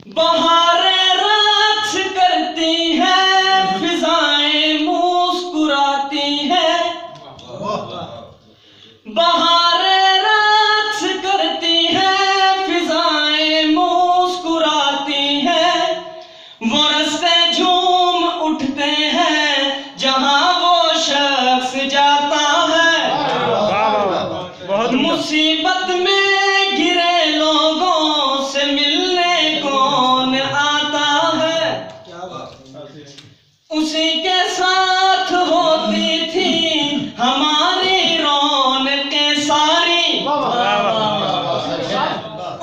बहारें रक्स करती हैं, फिजाएं मुस्कुराती हैं। बहारें रक्स करती हैं, फिजाएं मुस्कुराती हैं। वो रस्ते झूम उठते हैं जहां वो शख्स जाता है। मुसीबत में घिरे लोगों से मिलने कौन आता है। उसी के साथ होती थी हमारी रौनकें सारी।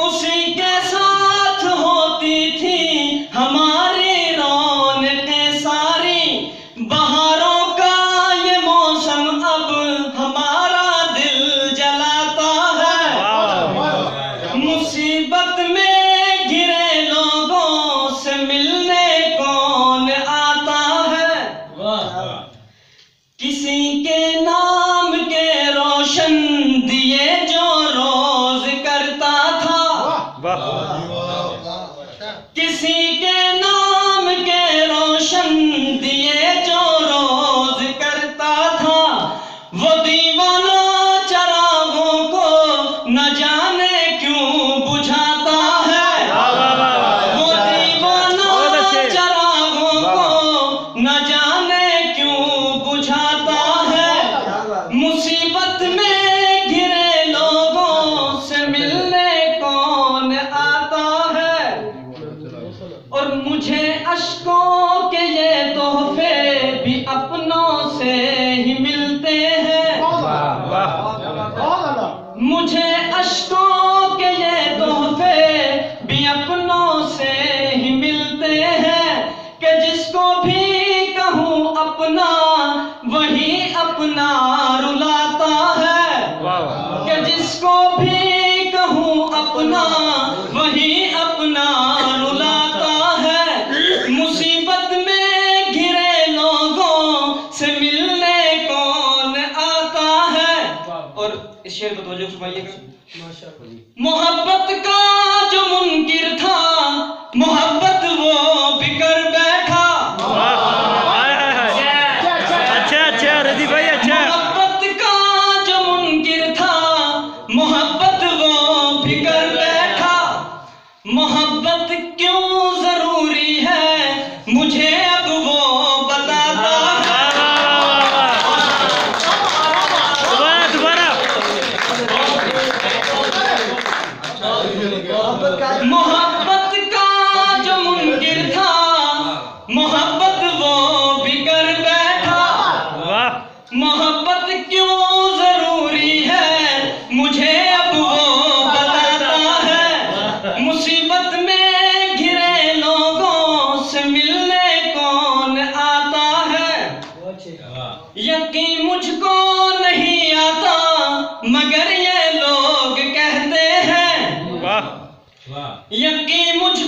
उसी के साथ होती थी हमारी रौनकें सारी। बहारों का ये मौसम अब हमारा दिल जलाता है। मुसीबत में घिरे लोगों से मिलने कौन आता है। किसी के नाम के रोशन दिए जो रोज करता था। किसी के नाम के रोशन दिए जो रोज करता था। वो दीवाना चरागों को न जाने क्यों बुझाता है। वो दीवाना चरागों को न जाने क्यों बुझाता है। मुसीबत में घिरे लोगों से मिलने कौन आता है। और मुझे अश्कों के ये तोहफे भी अपनों से ही मिलते हैं। मुझे अश्कों के ये तोहफे भी अपनों से ही मिलते हैं। कि जिसको भी कहूँ अपना वही अपना रुलाता है। कि जिसको भी कहूँ अपना वही अपना रुलाता है। मुसीबत में घिरे लोगों से मिलने कौन आता है। और इस शेर को तवज्जो फरमाइएगा। मोहब्बत का जो मुनकिर था, मोहब्बत वो बिकर बैठा। अच्छा रदी भाई अच्छा। मोहब्बत का जो मुनकिर था, मोहब्बत वो बिकर बैठा। मोहब्बत क्यों जरूरी है मुझे अब वो बताता है। मोहब्बत का जो मुनकिर था, मोहब्बत वो बिकर बैठा। मोहब्बत क्यों जरूरी है मुझे अब वो बताता है। मुसीबत में घिरे लोगों से मिलने कौन आता है। यकीन मुझको नहीं आता मगर ये लोग कहते हैं। यकीन मुझको